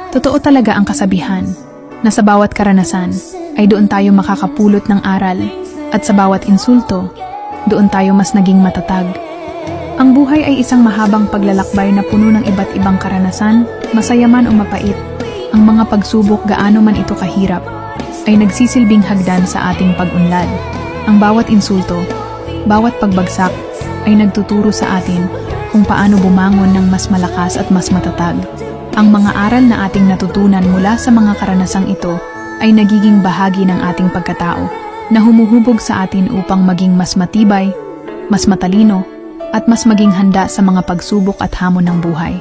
Totoo talaga ang kasabihan na sa bawat karanasan ay doon tayo makakapulot ng aral at sa bawat insulto, doon tayo mas naging matatag. Ang buhay ay isang mahabang paglalakbay na puno ng iba't ibang karanasan, masaya man o mapait. Ang mga pagsubok gaano man ito kahirap ay nagsisilbing hagdan sa ating pag-unlad. Ang bawat insulto, bawat pagbagsak ay nagtuturo sa atin kung paano bumangon ng mas malakas at mas matatag. Ang mga aral na ating natutunan mula sa mga karanasang ito ay nagiging bahagi ng ating pagkatao na humuhubog sa atin upang maging mas matibay, mas matalino, at mas maging handa sa mga pagsubok at hamon ng buhay.